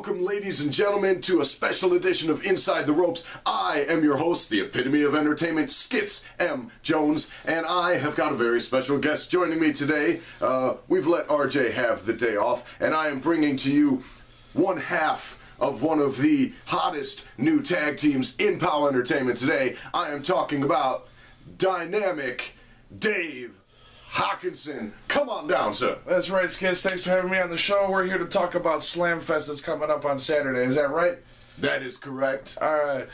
Welcome, ladies and gentlemen, to a special edition of Inside the Ropes. I am your host, the Epitome of Entertainment, Skitz M. Jones, and I have got a very special guest joining me today. We've let RJ have the day off, and I am bringing to you one half of one of the hottest new tag teams in POWW Entertainment today. I am talking about Dynamic Dave Hokinson. Come on down, sir. That's right, Skitz. Thanks for having me on the show. We're here to talk about SlamFest that's coming up on Saturday. Is that right? That is correct. All right.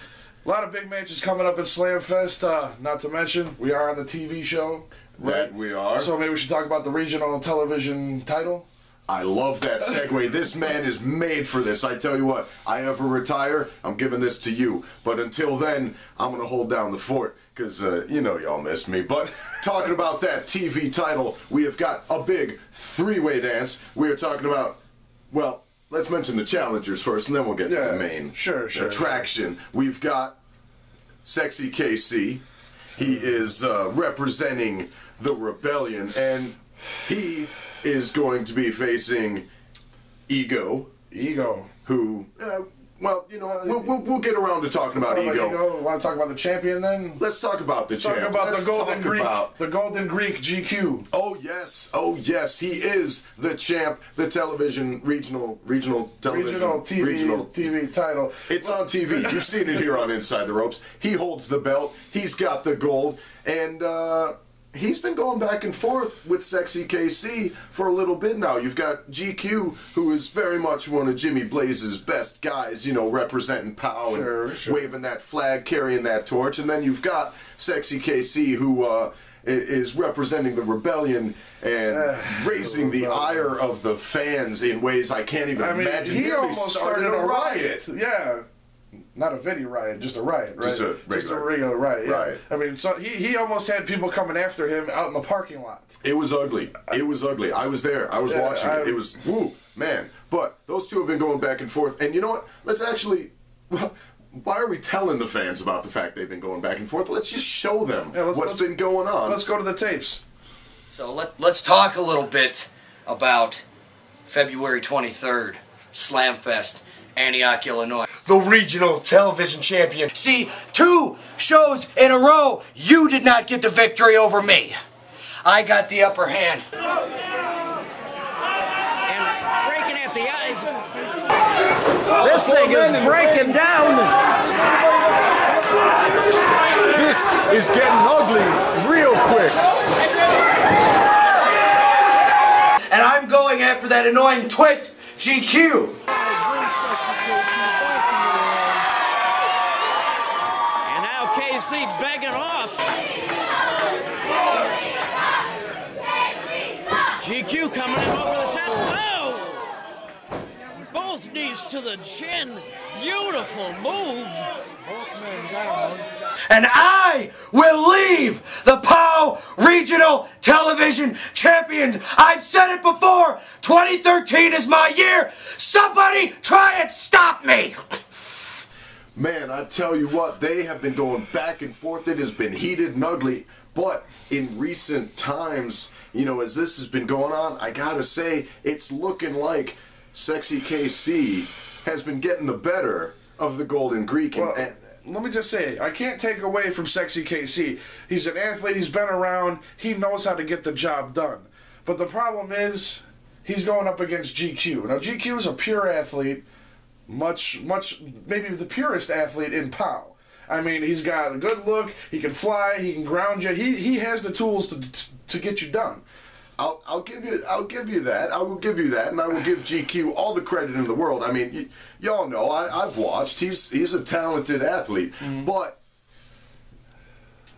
A lot of big matches coming up at SlamFest. Not to mention, we are on the TV show. Right? That we are. So maybe we should talk about the regional television title. I love that segue. This man is made for this. I tell you what, I ever retire, I'm giving this to you. But until then, I'm going to hold down the fort. Because, you know, y'all missed me. But talking about that TV title, we have got a big three-way dance. We are talking about, well, let's mention the challengers first, and then we'll get to the main attraction. We've got Sexy KC. He is representing the Rebellion, and he is going to be facing Ego. Who... well, you know, we'll get around to talking about Ego. Want to talk about the champion then? Let's talk about the champion. Talk about the Golden Greek GQ. Oh yes, he is the champ, the regional TV title. It's on TV. You've seen it here on Inside the Ropes. He holds the belt. He's got the gold, and he's been going back and forth with Sexy KC for a little bit now. You've got GQ, who is very much one of Jimmy Blaze's best guys, you know, representing POWW and waving that flag, carrying that torch. And then you've got Sexy KC, who is representing the Rebellion and raising the ire of the fans in ways I can't even imagine. He almost started a riot. Yeah. Not a video riot, just a riot, right? Just a regular riot, yeah. Right. I mean, so he almost had people coming after him out in the parking lot. It was ugly. It was ugly. I was there. I was watching it. It was, woo, man. But those two have been going back and forth. And you know what? Let's actually, well, why are we telling the fans about the fact they've been going back and forth? Let's just show them what's been going on. Let's go to the tapes. So let's talk a little bit about February 23rd, SlamFest. Antioch, Illinois. The regional television champion. See, 2 shows in a row, you did not get the victory over me. I got the upper hand. And breaking at the eyes. This thing is breaking down. This is getting ugly real quick. And I'm going after that annoying twit, GQ. And now KC begging off. GQ coming in over the top. Oh! Both knees to the chin. Beautiful move. Both men down. And I will leave the POWW Regional Television Champion. I've said it before. 2013 is my year. Somebody try and stop me. Man, I tell you what, they have been going back and forth. It has been heated and ugly. But in recent times, you know, as this has been going on, I gotta say, it's looking like Sexy KC has been getting the better of the Golden Greek. Well, let me just say, I can't take away from Sexy KC. He's an athlete, he's been around, he knows how to get the job done. But the problem is, he's going up against GQ. Now, GQ is a pure athlete, maybe the purest athlete in POWW. I mean, he's got a good look, he can fly, he can ground you, he has the tools to get you done. I'll give you that. I will give you that, and I will give GQ all the credit in the world. I mean, y'all know I've watched. He's a talented athlete, but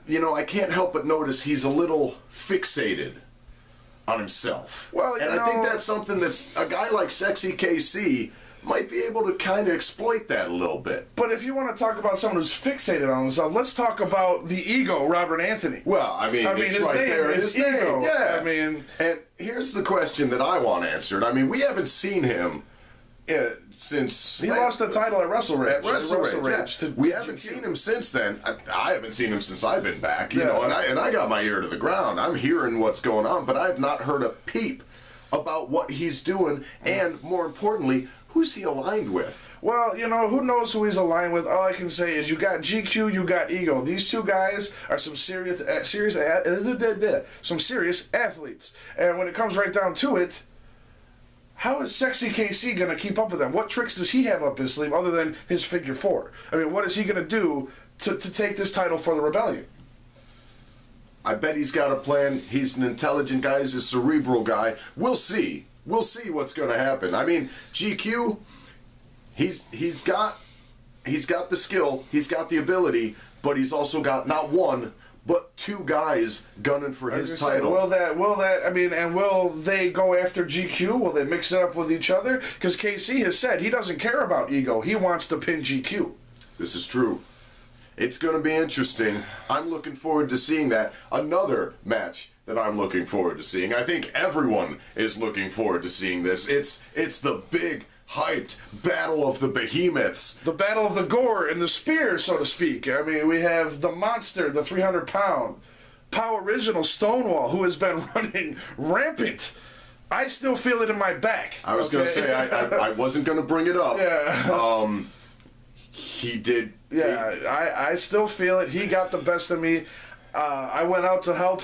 you know, I can't help but notice he's a little fixated on himself. Well, and I think that's something that's a guy like Sexy KC might be able to kind of exploit that a little bit. But if you want to talk about someone who's fixated on himself, let's talk about the Ego, Robert Anthony. Well, I mean it's his right name there. His Ego. Yeah. I mean, and here's the question that I want answered. I mean, we haven't seen him since he lost the title at Wrestle Rage. We haven't seen him since then. I haven't seen him since I've been back. You know, and I got my ear to the ground. I'm hearing what's going on, but I've not heard a peep about what he's doing, and more importantly, who's he aligned with? Well, you know, who knows who he's aligned with? All I can say is you got GQ, you got Ego. These two guys are some serious athletes. And when it comes right down to it, how is Sexy KC going to keep up with them? What tricks does he have up his sleeve other than his figure four? I mean, what is he going to do to take this title for the Rebellion? I bet he's got a plan. He's an intelligent guy. He's a cerebral guy. We'll see. We'll see what's going to happen. I mean, GQ... He's got the skill, he's got the ability, but he's also got not one but two guys gunning for his title. Will they go after GQ? Will they mix it up with each other? Because KC has said he doesn't care about Ego. He wants to pin GQ. This is true. It's going to be interesting. I'm looking forward to seeing that. Another match that I'm looking forward to seeing. I think everyone is looking forward to seeing this. It's the big hyped battle of the behemoths. The battle of the gore and the spear, so to speak. I mean, we have the monster, the 300-pound, POW original Stonewall, who has been running rampant. I still feel it in my back. I was going to say, I wasn't going to bring it up. Yeah. He did. Yeah, I still feel it. He got the best of me. I went out to help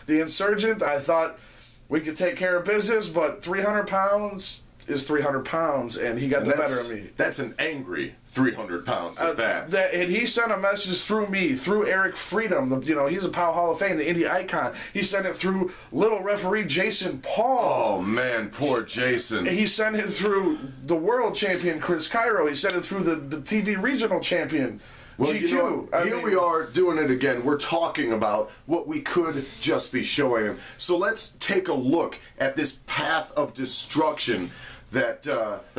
the insurgent. I thought we could take care of business, but 300 pounds... is 300 pounds, and he got the better of me. That's an angry 300 pounds at that. And he sent a message through me, through Eric Freedom. He's a POW Hall of Fame, the indie icon. He sent it through little referee Jason Paul. Oh, man, poor Jason. He sent it through the world champion, Chris Cairo. He sent it through the TV regional champion, well, GQ. You know, here we are doing it again. We're talking about what we could just be showing him. So let's take a look at this path of destruction that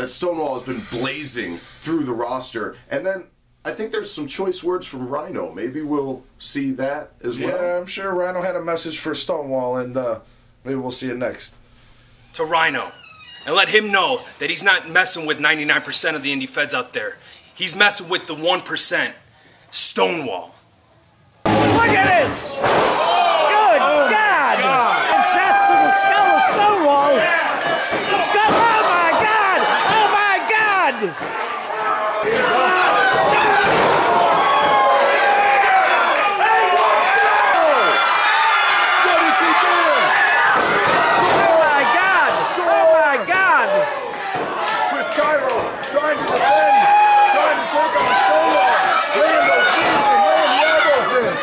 Stonewall has been blazing through the roster. And then I think there's some choice words from Rhyno. Maybe we'll see that as well. Yeah, I'm sure Rhyno had a message for Stonewall, and maybe we'll see it next. To Rhyno, and let him know that he's not messing with 99% of the indie feds out there. He's messing with the 1%, Stonewall. Look at this! Good God! And shots to the skull of Stonewall. Oh my God! Oh my God! What is he doing? Oh my God! Oh my God! Chris Cairo trying to defend, trying to take on Stonewall, laying those knees and laying the elbows in.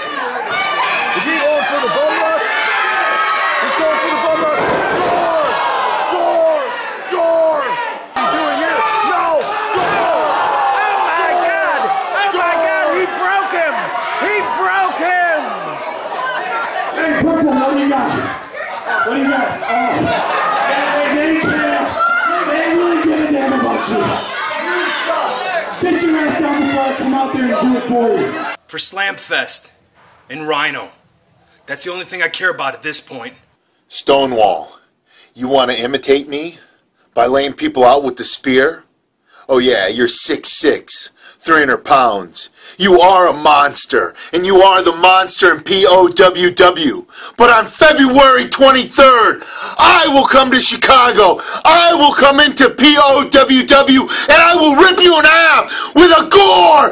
Is he going for the bum rush? He's going for the bum rush. Gore! What are you doing here? No! Gore! Oh my God! Oh my God! He broke him! He broke him! Hey, Purple, what do you got? What do you got? They care. They ain't really give a damn about you. Sit your ass down before I come out there and do it for you. For SlamFest and Rhyno. That's the only thing I care about at this point. Stonewall, you want to imitate me by laying people out with the spear? Oh yeah, you're 6'6", 300 pounds. You are a monster, and you are the monster in POWW. But on February 23rd, I will come to Chicago. I will come into POWW, and I will rip you in half with a gore!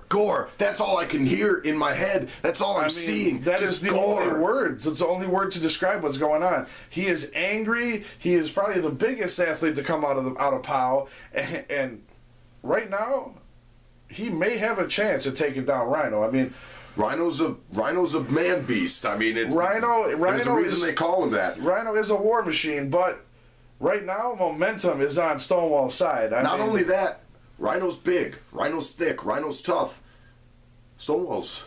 Gore. That's all I can hear in my head. That's all I'm seeing. That is the only words. It's the only word to describe what's going on. He is angry. He is probably the biggest athlete to come out of POW, and right now, he may have a chance of taking down Rhyno. I mean, Rhyno's a man beast. I mean, Rhyno there's a reason they call him that. Rhyno is a war machine, but right now, momentum is on Stonewall's side. Not only that, Rhyno's big, Rhyno's thick, Rhyno's tough. Stonewall's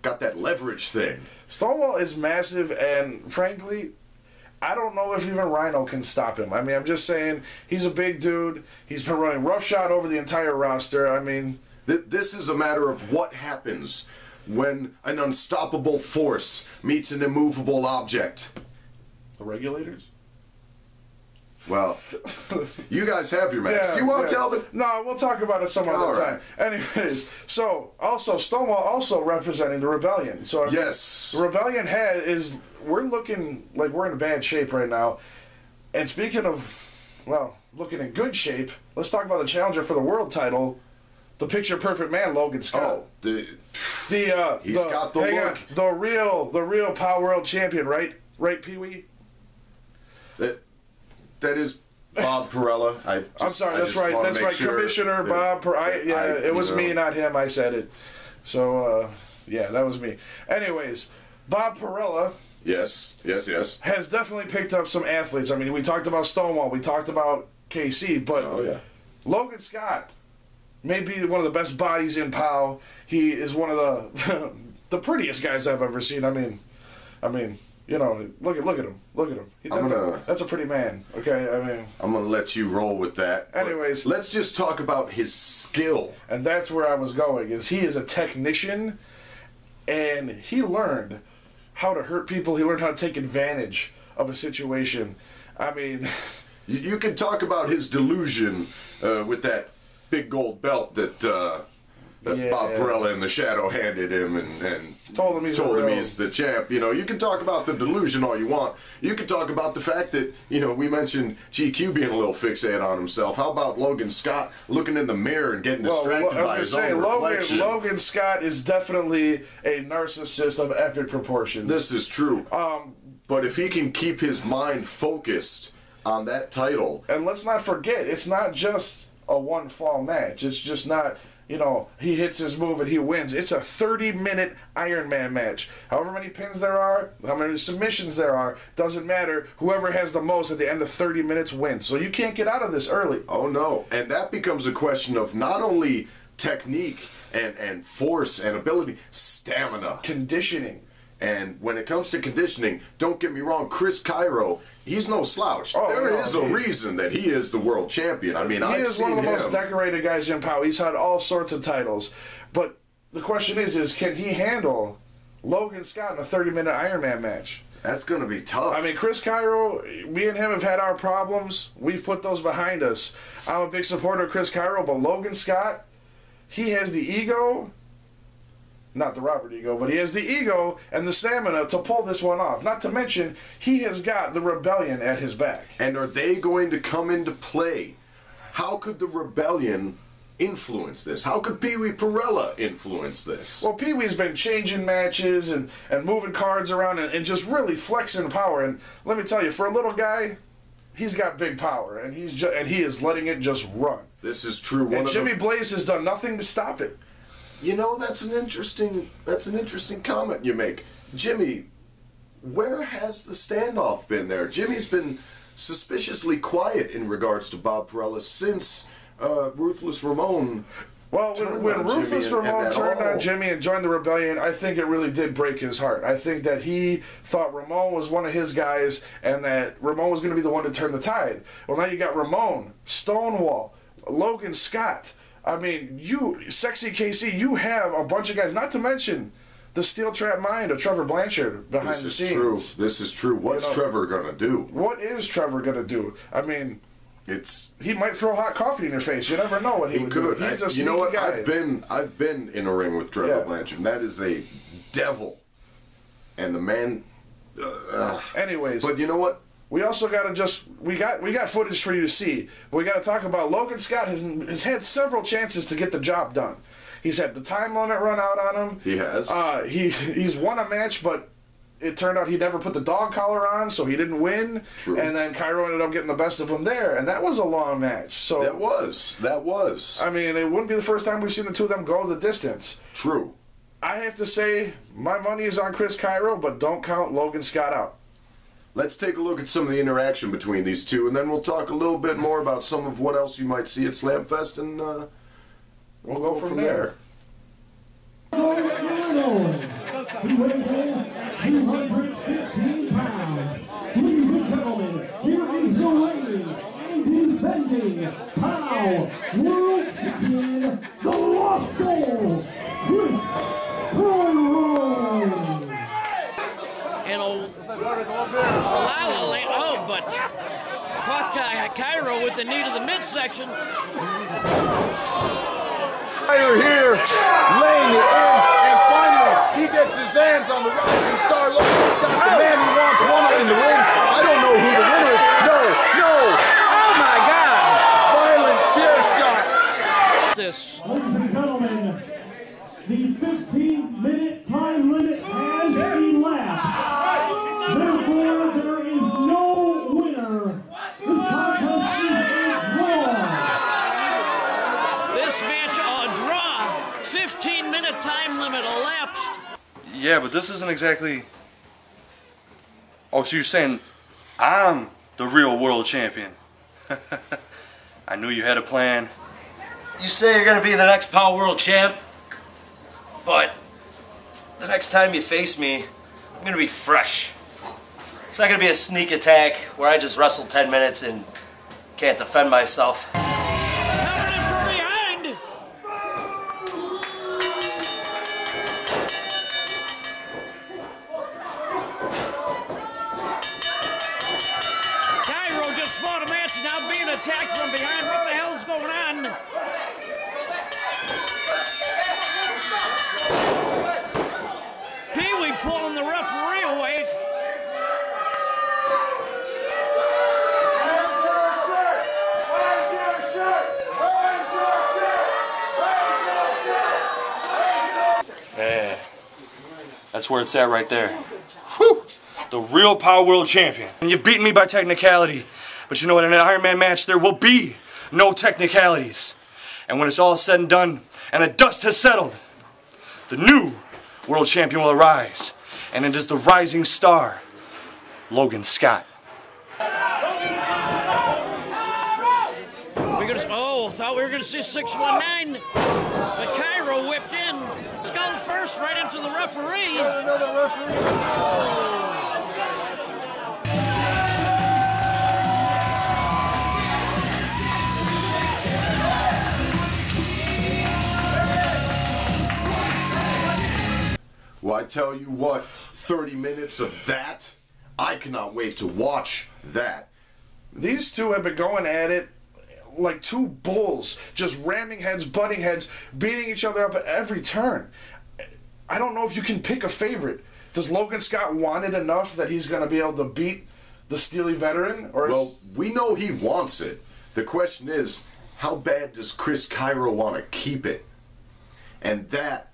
got that leverage thing. Stonewall is massive, and frankly, I don't know if even Rhyno can stop him. I mean, I'm just saying, he's a big dude. He's been running roughshod over the entire roster. I mean, this is a matter of what happens when an unstoppable force meets an immovable object. The regulators? Well, you guys have your match. Do you want to tell them? No, we'll talk about it some other time. Anyways, so also Stonewall also representing the Rebellion. So I mean, yes, Rebellion we're looking like we're in bad shape right now. And speaking of, well, looking in good shape, let's talk about the challenger for the world title, the picture perfect man, Logan Scott. Oh, he's got the look. The real POWW World Champion, right? Right, Pee Wee? That is Bob Perella. I'm sorry, that's right. That's right. Sure Commissioner Bob Perella. It was me, not him. I said it. So, yeah, that was me. Anyways, Bob Perella. Yes. Has definitely picked up some athletes. I mean, we talked about Stonewall. We talked about KC. But Logan Scott may be one of the best bodies in POW. He is one of the prettiest guys I've ever seen. I mean, you know, look at him. Look at him. That's a pretty man. Okay, I mean, I'm gonna let you roll with that. Anyways, let's just talk about his skill. And that's where I was going. Is he is a technician, and he learned how to hurt people. He learned how to take advantage of a situation. I mean, you can talk about his delusion with that big gold belt that Bob Perella in the Shadow handed him and told him he's the champ. You know, you can talk about the delusion all you want. You can talk about the fact that, you know, we mentioned GQ being a little fixated on himself. How about Logan Scott looking in the mirror and getting distracted by his own reflection? Logan Scott is definitely a narcissist of epic proportions. This is true. But if he can keep his mind focused on that title. And let's not forget, it's not just a one-fall match. It's just not... You know, he hits his move and he wins. It's a 30-minute Iron Man match. However many pins there are, how many submissions there are, doesn't matter. Whoever has the most at the end of 30 minutes wins. So you can't get out of this early. Oh, no. And that becomes a question of not only technique and force and ability, stamina. Conditioning. And when it comes to conditioning, don't get me wrong, Chris Cairo, he's no slouch. There is a reason that he is the world champion. I mean, he is one of the most decorated guys in POW. He's had all sorts of titles. But the question is can he handle Logan Scott in a 30-minute Iron Man match? That's going to be tough. I mean, Chris Cairo, me and him have had our problems. We've put those behind us. I'm a big supporter of Chris Cairo, but Logan Scott, he has the ego... Not the Robert ego, but he has the ego and the stamina to pull this one off. Not to mention, he has got the Rebellion at his back. And are they going to come into play? How could the Rebellion influence this? How could Pee Wee Perella influence this? Well, Pee Wee's been changing matches and moving cards around and just really flexing power. And let me tell you, for a little guy, he's got big power, and he is letting it just run. This is true. And Jimmy Blaze has done nothing to stop it. You know, that's an interesting comment you make. Jimmy, where has the standoff been there? Jimmy's been suspiciously quiet in regards to Bob Perella since Ruthless Ramon. Well, when Ruthless Ramon turned on Jimmy and joined the Rebellion, I think it really did break his heart. I think that he thought Ramon was one of his guys and that Ramon was going to be the one to turn the tide. Well, now you got Ramon, Stonewall, Logan Scott. I mean, Sexy KC, you have a bunch of guys, not to mention the steel trap mind of Trevor Blanchard behind the scenes. This is true. What's Trevor going to do? What is Trevor going to do? I mean, he might throw hot coffee in your face. You never know what he would could. do. He's a you know what? guy. I've been in a ring with Trevor Blanchard. And that is a devil. And the man... Anyways. But you know what? We also got to we got footage for you to see. But we got to talk about Logan Scott has had several chances to get the job done. He's had the time limit run out on him. He has. He's won a match, but it turned out he never put the dog collar on, so he didn't win. True. And then Cairo ended up getting the best of him there, and that was a long match. So that was. I mean, it wouldn't be the first time we've seen the two of them go the distance. True. I have to say, my money is on Chris Cairo, but don't count Logan Scott out. Let's take a look at some of the interaction between these two, and then we'll talk a little bit more about some of what else you might see at SlamFest, and we'll go from there. Weighing 215 pounds. Ladies and gentlemen, here is the reigning and defending POWW World Champion, the Lost Soul, Skitz M. In a Cairo. Oh, but caught Cairo with the knee to the midsection. Fire here, laying it in, and finally he gets his hands on the rising star Logan Scott, the man who wants one up in the ring. I don't know who the winner is. No! Oh my God! Violent chair shot. This. Ladies and gentlemen, the 15-minute time limit has elapsed. Therefore, there is no winner. This contest is a draw. This match a draw. 15-minute time limit elapsed. Yeah, but this isn't exactly... Oh, so you're saying I'm the real world champion? I knew you had a plan. You say you're gonna be the next POWW World Champ, but the next time you face me, I'm gonna be fresh. It's not gonna be a sneak attack where I just wrestle 10 minutes and can't defend myself. Coming in from behind. Cairo just fought a match, now being attacked from behind. What the hell's going on? Pee-wee pulling the referee away. Yeah, that's where it's at right there. Whew! The real POWW World Champion. And you've beaten me by technicality. But you know what, in an Iron Man match, there will be no technicalities. And when it's all said and done, and the dust has settled, the new world champion will arise. And it is the rising star, Logan Scott. Thought we were going to see 619, but Cairo whipped in. Skull first right into the referee. Well, I tell you what, 30 minutes of that, I cannot wait to watch that. These two have been going at it like two bulls, just ramming heads, butting heads, beating each other up at every turn. I don't know if you can pick a favorite. Does Logan Scott want it enough that he's going to be able to beat the Steely veteran? Or well, we know he wants it. The question is, how bad does Chris Cairo want to keep it? And that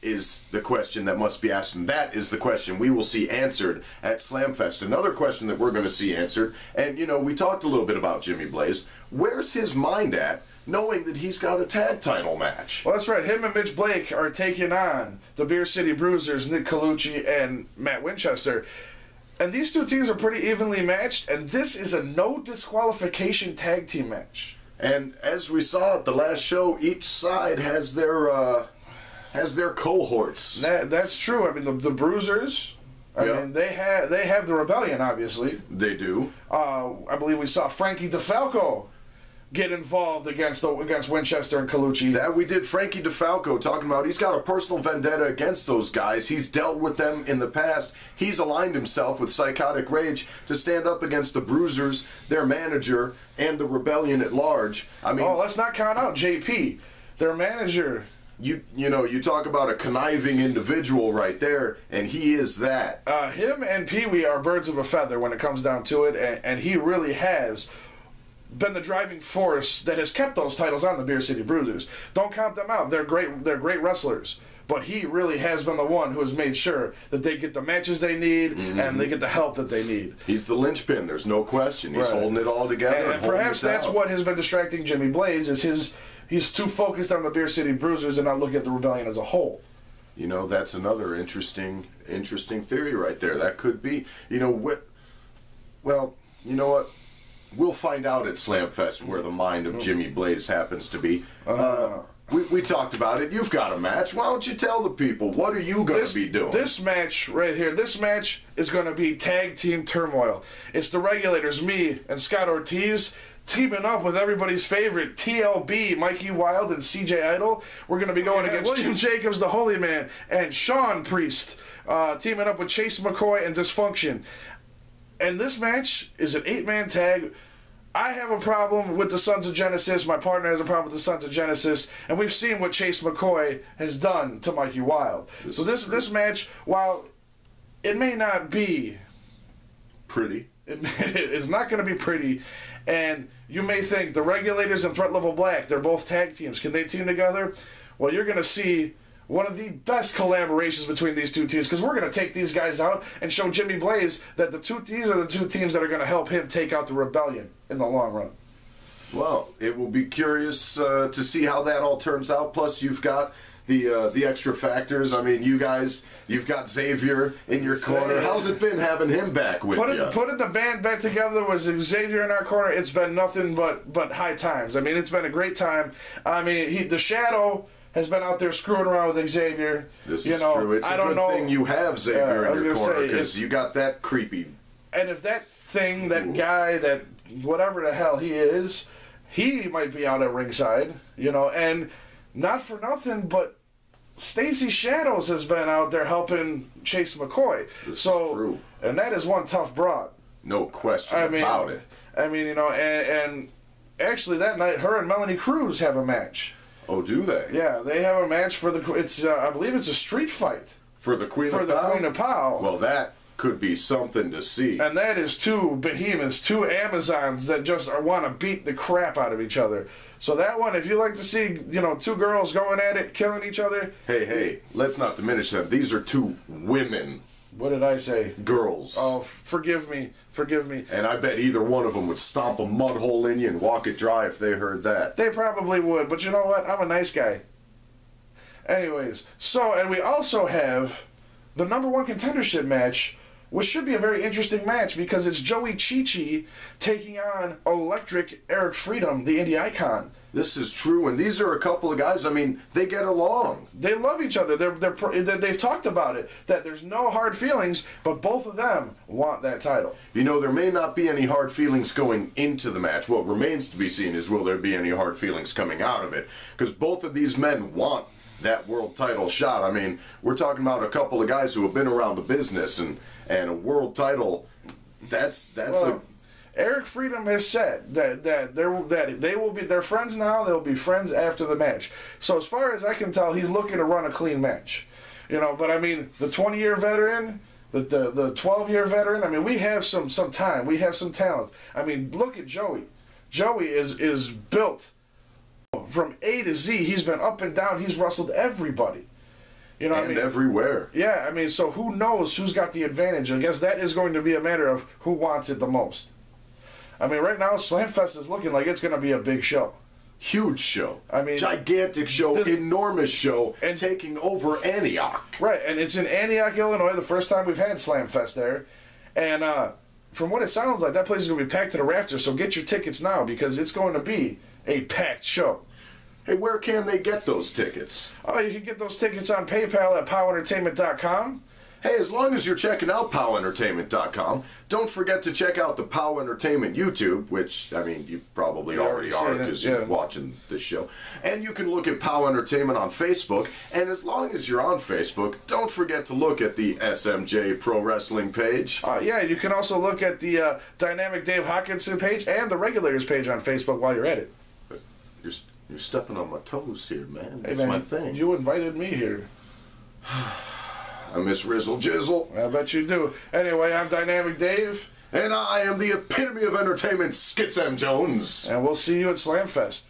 is the question that must be asked, and that is the question we will see answered at SlamFest. Another question that we're going to see answered, and you know, we talked a little bit about Jimmy Blaze. Where's his mind at, knowing that he's got a tag title match? Well, that's right. Him and Mitch Blake are taking on the Beer City Bruisers, Nick Colucci and Matt Winchester. And these two teams are pretty evenly matched, and this is a no disqualification tag team match. And as we saw at the last show, each side has their cohorts. That's true. I mean, the Bruisers. I mean, they have the Rebellion, obviously. They do. I believe we saw Frankie DeFalco get involved against Winchester and Colucci. That we did. Frankie DeFalco talking about he's got a personal vendetta against those guys. He's dealt with them in the past. He's aligned himself with Psychotic Rage to stand up against the Bruisers, their manager, and the Rebellion at large. I mean, let's not count out JP, their manager. You know, you talk about a conniving individual right there, and he is that. Him and Pee-wee are birds of a feather when it comes down to it, and he really has been the driving force that has kept those titles on the Beer City Bruisers. Don't count them out. They're great wrestlers. But he really has been the one who has made sure that they get the matches they need and they get the help that they need. He's the linchpin, there's no question. He's holding it all together. And perhaps that's what has been distracting Jimmy Blaze, is he's too focused on the Beer City Bruisers and not looking at the Rebellion as a whole. You know, that's another interesting theory right there. That could be. You know, well, you know what? We'll find out at SlamFest where the mind of Jimmy Blaze happens to be. We talked about it. You've got a match. Why don't you tell the people? What are you going to be doing? This match right here, this match is going to be Tag Team Turmoil. It's the Regulators, me and Scott Ortiz, teaming up with everybody's favorite TLB, Mikey Wild and CJ Idol. We're going to be going against William Jacobs, the Holy Man, and Sean Priest. teaming up with Chase McCoy and Dysfunction. And this match is an 8-man tag. I have a problem with the Sons of Genesis. My partner has a problem with the Sons of Genesis. And we've seen what Chase McCoy has done to Mikey Wild. So this match, while it may not be pretty, it's not going to be pretty. And you may think the Regulators and Threat Level Black, they're both tag teams. Can they team together? Well, you're going to see one of the best collaborations between these two teams, because we're going to take these guys out and show Jimmy Blaze that these are the two teams that are going to help him take out the Rebellion in the long run. Well, it will be curious to see how that all turns out. Plus, you've got the extra factors. I mean, you guys, you've got Xavier in your corner. How's it been having him back with you? Putting the band back together with Xavier in our corner, it's been nothing but high times. I mean, it's been a great time. I mean, the Shadow has been out there screwing around with Xavier. This is true. It's a good thing you have Xavier in your corner, because you got that creepy. And if that thing, that guy, that whatever the hell he is, he might be out at ringside, and not for nothing, but Stacy Shadows has been out there helping Chase McCoy. This is true. And that is one tough broad. No question about it. I mean, and actually that night, her and Melanie Cruz have a match. Oh, do they? Yeah, they have a match for I believe it's a street fight. For the Queen of POWW. Well, that could be something to see. And that is two behemoths, two Amazons that just want to beat the crap out of each other. So that one, if you like to see, two girls going at it, killing each other. Hey, let's not diminish them. These are two women. What did I say? Girls. Oh, forgive me. And I bet either one of them would stomp a mud hole in you and walk it dry if they heard that. They probably would, but you know what? I'm a nice guy. Anyways, and we also have the #1 contendership match, which should be a very interesting match, because it's Joey Chi-Chi taking on Electric Eric Freedom, the indie icon. This is true, and these are a couple of guys, I mean, they get along. They love each other. They've talked about it, that there's no hard feelings, but both of them want that title. There may not be any hard feelings going into the match. What remains to be seen is, will there be any hard feelings coming out of it? Because both of these men want that world title shot. I mean, we're talking about a couple of guys who have been around the business, and a world title, Eric Freedom has said that they will be, they're friends now, they'll be friends after the match. So as far as I can tell, he's looking to run a clean match. But I mean, the 20-year veteran, the 12-year veteran, I mean, we have some time, we have some talent. I mean, look at Joey. Joey is built from A to Z. He's been up and down, he's wrestled everybody. Everywhere. Yeah, I mean, so who knows who's got the advantage? I guess that is going to be a matter of who wants it the most. I mean, right now, SlamFest is looking like it's going to be a big show. Huge show. I mean, gigantic show, enormous show, and taking over Antioch. Right, and it's in Antioch, Illinois, the first time we've had SlamFest there. And from what it sounds like, that place is going to be packed to the rafters, so get your tickets now, because it's going to be a packed show. Hey, where can they get those tickets? Oh, you can get those tickets on PayPal at POWWentertainment.com. Hey, as long as you're checking out POWWentertainment.com, don't forget to check out the POWW Entertainment YouTube, which, I mean, you probably already are because you're watching this show. And you can look at POWW Entertainment on Facebook. And as long as you're on Facebook, don't forget to look at the SMJ Pro Wrestling page. Yeah, you can also look at the Dynamic Dave Hokinson page and the Regulators page on Facebook while you're at it. You're stepping on my toes here, man. That's my thing. You invited me here. I miss Rizzle Jizzle. I bet you do. Anyway, I'm Dynamic Dave. And I am the epitome of entertainment, Skitz M. Jones. And we'll see you at SlamFest.